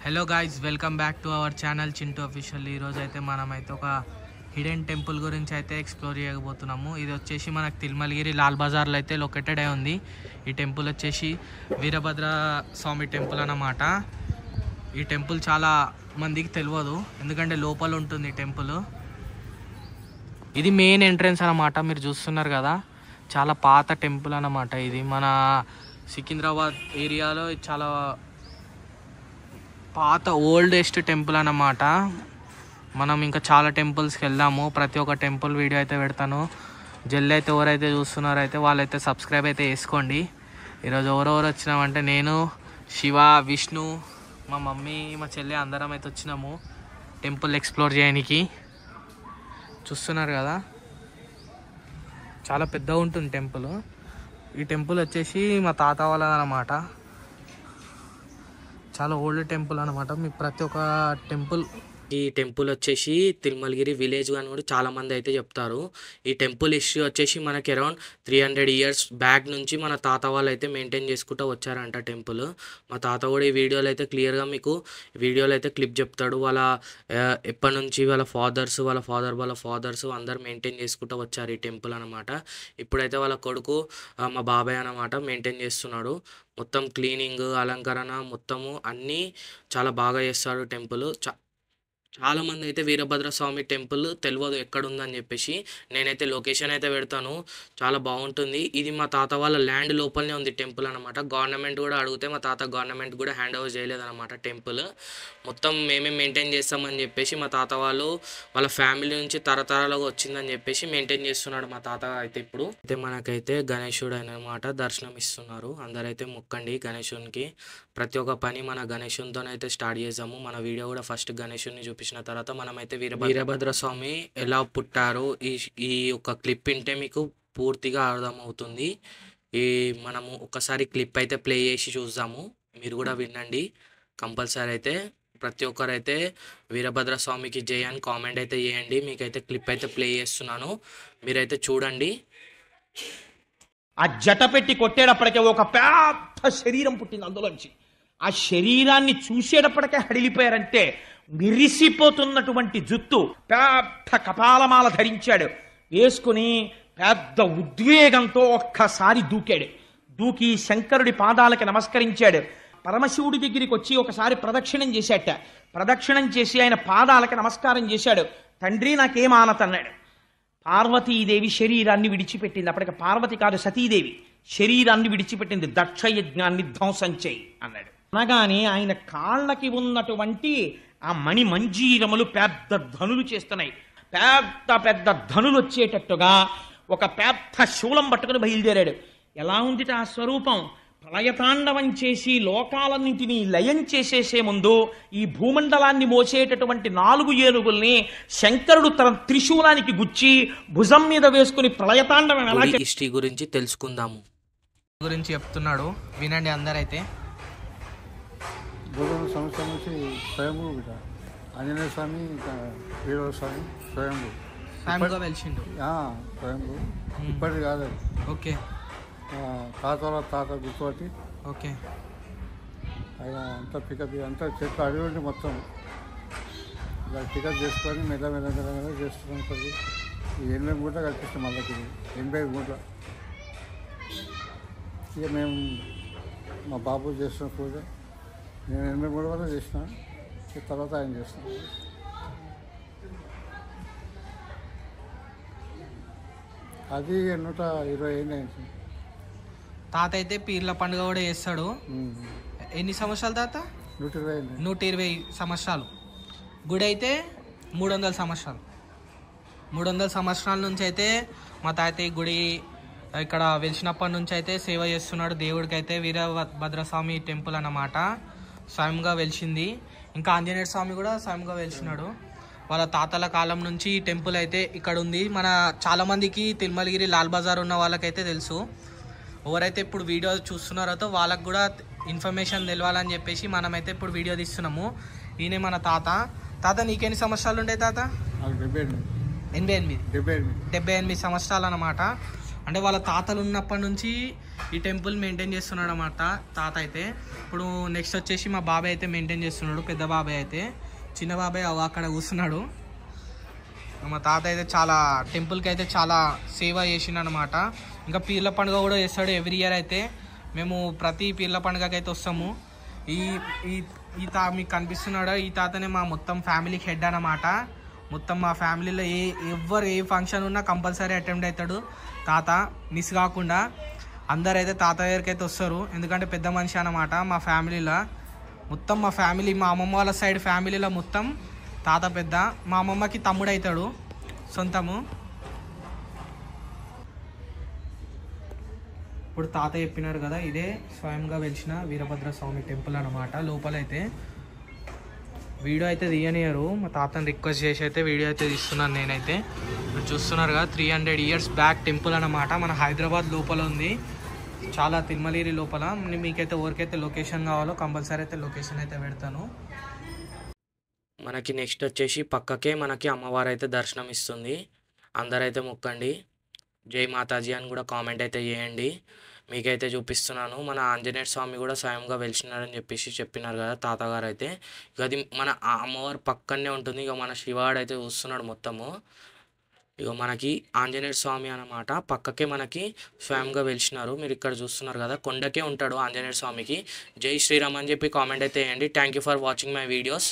Hello guys, welcome back to our channel Chintu official. ఈరోజు అయితే మనమైతే ఒక హిడెన్ టెంపుల్ గురించి అయితే ఎక్స్ప్లోర్ చేయబోతున్నాము. ఇది వచ్చేసి మనకు తిరుమలగిరి లాల్ బజార్లో అయితే లొకేటెడ్ అయి ఉంది. ఈ టెంపుల్ వచ్చేసి వీరభద్ర స్వామి టెంపుల్ అన్నమాట. ఈ టెంపుల్ చాలా మందికి తెలియదు, ఎందుకంటే లోపల ఉంటుంది టెంపుల్. ఇది మెయిన్ ఎంట్రన్స్ అన్నమాట. మీరు చూస్తున్నారు కదా, చాలా పాత టెంపుల్ అన్నమాట. ఇది మన సికింద్రాబాద్ ఏరియాలో చాలా పాత ఓల్డెస్ట్ టెంపుల్ అన్నమాట. మనం ఇంకా చాలా టెంపుల్స్కి వెళ్దాము. ప్రతి ఒక్క టెంపుల్ వీడియో అయితే పెడతాను. జల్లి అయితే ఎవరైతే చూస్తున్నారో అయితే వాళ్ళైతే సబ్స్క్రైబ్ అయితే చేసుకోండి. ఈరోజు ఎవరెవరు వచ్చినామంటే నేను, శివ, విష్ణు, మా మమ్మీ, మా చెల్లి అందరం అయితే వచ్చినాము టెంపుల్ ఎక్స్ప్లోర్ చేయడానికి. చూస్తున్నారు కదా, చాలా పెద్దగా ఉంటుంది టెంపుల్. ఈ టెంపుల్ వచ్చేసి మా తాత వాళ్ళదన్నమాట. చాలా ఓల్డ్ టెంపుల్ అనమాట. మీకు ప్రతి ఒక్క ఈ టెంపుల్ వచ్చేసి తిరుమలగిరి విలేజ్ అని కూడా చాలా మంది అయితే చెప్తారు. ఈ టెంపుల్ హిస్టరీ వచ్చేసి మనకి అరౌండ్ 300 years బ్యాక్ నుంచి మన తాత వాళ్ళు అయితే మెయింటైన్ చేసుకుంటూ వచ్చారంట టెంపుల్. మా తాత కూడా ఈ వీడియోలో అయితే క్లియర్గా మీకు వీడియోలో అయితే క్లిప్ చెప్తాడు. వాళ్ళ ఎప్పటి నుంచి వాళ్ళ ఫాదర్స్ అందరు మెయింటైన్ చేసుకుంటూ వచ్చారు ఈ టెంపుల్ అనమాట. ఇప్పుడైతే వాళ్ళ కొడుకు మా బాబాయ్ అనమాట మెయింటైన్ చేస్తున్నాడు. మొత్తం క్లీనింగ్, అలంకరణ మొత్తము అన్నీ చాలా బాగా చేస్తాడు టెంపుల్. చాలామంది అయితే వీరభద్ర స్వామి టెంపుల్ తెలియదు ఎక్కడుందని చెప్పేసి, నేనైతే లొకేషన్ అయితే పెడతాను. చాలా బాగుంటుంది. ఇది మా తాత వాళ్ళ ల్యాండ్ లోపలనే ఉంది టెంపుల్ అనమాట. గవర్నమెంట్ కూడా అడిగితే మా తాత గవర్నమెంట్ కూడా హ్యాండ్ ఓవర్ చేయలేదన్నమాట. టెంపుల్ మొత్తం మేమే మెయింటైన్ చేస్తామని చెప్పేసి మా తాత వాళ్ళు వాళ్ళ ఫ్యామిలీ నుంచి తరతరాలుగా వచ్చిందని చెప్పేసి మెయింటైన్ చేస్తున్నాడు మా తాత అయితే. ఇప్పుడు అయితే మనకైతే గణేశుడు అనమాట దర్శనం ఇస్తున్నారు. అందరైతే మొక్కండి గణేశునికి. ప్రతి ఒక్క పని మన గణేశునితోనైతే స్టార్ట్ చేసాము. మన వీడియో కూడా ఫస్ట్ గణేశుని చూపించిన తర్వాత మనమైతే వీరభద్ర స్వామి ఎలా పుట్టారు ఈ ఒక క్లిప్ వింటే మీకు పూర్తిగా అర్థమవుతుంది. మనము ఒకసారి క్లిప్ అయితే ప్లే చేసి చూద్దాము. మీరు కూడా వినండి కంపల్సరీ. అయితే ప్రతి ఒక్కరైతే వీరభద్ర స్వామికి జై అని కామెంట్ అయితే చేయండి. మీకైతే క్లిప్ అయితే ప్లే చేస్తున్నాను, మీరైతే చూడండి. ఆ జట పెట్టి కొట్టేటప్పటికే ఒక పెద్ద శరీరం పుట్టింది అందులోంచి. ఆ శరీరాన్ని చూసేటప్పటికే హడిలిపోయారంటే, మిరిసిపోతున్నటువంటి జుత్తు, పెద్ద కపాలమాల ధరించాడు. వేసుకుని పెద్ద ఉద్వేగంతో ఒక్కసారి దూకాడు. దూకి శంకరుడి పాదాలకి నమస్కరించాడు. పరమశివుడి దగ్గరికి వచ్చి ఒకసారి ప్రదక్షిణం చేశాట. ప్రదక్షిణం చేసి ఆయన పాదాలకి నమస్కారం చేశాడు. తండ్రి నాకేం ఆనతన్నాడు. పార్వతీదేవి శరీరాన్ని విడిచిపెట్టింది. అప్పటికి పార్వతి కాదు, సతీదేవి శరీరాన్ని విడిచిపెట్టింది. దక్షయజ్ఞాన్ని ధ్వంసం చేయి అన్నాడు. అనగానే ఆయన కాళ్ళకి ఉన్నటువంటి ఆ మణి మంజీరములు పెద్ద ధనులు చేస్తున్నాయి. పెద్ద పెద్ద ధనులు వచ్చేటట్టుగా ఒక పెద్ద శూలం పట్టుకుని బయలుదేరాడు. ఎలా ఉంది ఆ స్వరూపం? ప్రళయతాండవం చేసి లోకాలన్నింటినీ లయం చేసేసే ముందు ఈ భూమండలాన్ని మోసేటటువంటి 4 ఏనుగుల్ని శంకరుడు తన త్రిశూలానికి గుచ్చి భుజం మీద వేసుకుని ప్రళయతాండవం ఎలా హిస్టరీ గురించి తెలుసుకుందాము గురించి చెప్తున్నాడు, వినండి అందరైతే. సంవత్సరం నుంచి స్వయంభూ బిడ్డ ఆంజనేయ స్వామి, వీరభద్ర స్వామి స్వయంభూ వెలిసిండు. స్వయంభూ ఇప్పటిది కాదు. ఓకే, తాత గుర్తుపట్టి ఓకే. ఆయన అంతా పికప్ అంతా చెట్లు అడిగి మొత్తం ఇలా పికప్ చేసుకొని మెల్ల చేస్తున్నాం. కొద్ది 80 మూట కల్పిస్తాం. మళ్ళీ 85 మూట. ఇక మేము మా బాబు చేస్తున్న పూజ నేను 83 వరకు చేసిన. తర్వాత ఆయన చేస్తాను. అది 120 అయింది. తాత అయితే పీర్ల పండుగ కూడా చేస్తాడు. ఎన్ని సంవత్సరాలు తాత? 120 సంవత్సరాలు. గుడి అయితే 300 సంవత్సరాలు. 300 సంవత్సరాల నుంచి అయితే మా తాత ఈ గుడి ఇక్కడ వెలిసినప్పటి నుంచి అయితే సేవ చేస్తున్నాడు. దేవుడికి అయితే వీరభద్ర స్వామి టెంపుల్ అన్నమాట స్వయంగా వెలిసింది. ఇంకా ఆంజనేయ స్వామి కూడా స్వయంగా వెలిసినాడు. వాళ్ళ తాతల కాలం నుంచి ఈ టెంపుల్ అయితే ఇక్కడ ఉంది. మన చాలామందికి తిరుమలగిరి లాల్ బజార్ ఉన్న వాళ్ళకైతే తెలుసు. ఎవరైతే ఇప్పుడు వీడియో చూస్తున్నారో వాళ్ళకు కూడా ఇన్ఫర్మేషన్ తెలవాలని చెప్పేసి మనమైతే ఇప్పుడు వీడియో తీస్తున్నాము. ఈయనే మన తాత. తాత నీకెన్ని సంవత్సరాలు ఉండే తాత? 78 సంవత్సరాలు అన్నమాట. అంటే వాళ్ళ తాతలు ఉన్నప్పటి నుంచి ఈ టెంపుల్ మెయింటైన్ చేస్తున్నాడు అన్నమాట తాత అయితే. ఇప్పుడు నెక్స్ట్ వచ్చేసి మా బాబాయ్ అయితే మెయింటైన్ చేస్తున్నాడు, పెద్ద బాబాయ్ అయితే. చిన్న బాబాయ్ అక్కడ కూర్చున్నాడు. మా తాత అయితే చాలా టెంపుల్కి అయితే చాలా సేవ చేసిండు అనమాట. ఇంకా పీర్ల పండుగ కూడా చేస్తాడు ఎవ్రీ ఇయర్ అయితే. మేము ప్రతి పీర్ల పండుగకి అయితే వస్తాము. ఈ ఈ మీకు కనిపిస్తున్నాడు, ఈ తాతనే మా మొత్తం ఫ్యామిలీకి హెడ్ అన్నమాట. మొత్తం మా ఫ్యామిలీలో ఎవరు ఏ ఫంక్షన్ ఉన్నా కంపల్సరీ అటెండ్ అవుతాడు తాత, మిస్ కాకుండా. అందరు అయితే తాత దగ్గరికి అయితే వస్తారు, ఎందుకంటే పెద్ద మనిషి అన్నమాట మా ఫ్యామిలీలో. మొత్తం మా ఫ్యామిలీ, మా అమ్మమ్మ వాళ్ళ సైడ్ ఫ్యామిలీలో మొత్తం తాత పెద్ద. మా అమ్మమ్మకి తమ్ముడు అవుతాడు సొంతము. ఇప్పుడు తాత చెప్పినారు కదా, ఇదే స్వయంగా వెలిసిన వీరభద్ర స్వామి టెంపుల్ అన్నమాట. లోపలైతే వీడియో అయితే తీయనియరు, మా తాతని రిక్వెస్ట్ చేసి అయితే వీడియో అయితే తీస్తున్నాను నేనైతే. మీరు చూస్తున్నారు కదా, 300 years బ్యాక్ టెంపుల్ అన్నమాట. మన హైదరాబాద్ లోపల ఉంది, చాలా తిరుమలగిరి లోపల. మీకైతే ఎవరికైతే లొకేషన్ కావాలో కంపల్సరీ అయితే లొకేషన్ అయితే పెడతాను. మనకి నెక్స్ట్ వచ్చేసి పక్కకే మనకి అమ్మవారు అయితే దర్శనం ఇస్తుంది. అందరైతే మొక్కండి, జై మాతాజీ అని కూడా కామెంట్ అయితే చేయండి. మీకైతే చూపిస్తున్నాను, మన ఆంజనేయ స్వామి కూడా స్వయంగా వెలిసినారని చెప్పినారు కదా తాతగారు అయితే. ఇక అది మన అమ్మవారు పక్కనే ఉంటుంది. ఇక మన శివాడు అయితే చూస్తున్నాడు మొత్తము. ఇక మనకి ఆంజనేయ స్వామి అన్నమాట, పక్కకే మనకి స్వయంగా వెలిసినారు. మీరు ఇక్కడ చూస్తున్నారు కదా, కొండకే ఉంటాడు ఆంజనేయ స్వామికి. జై శ్రీరామ్ అని చెప్పి కామెంట్ అయితే వేయండి. Thank you for watching my videos.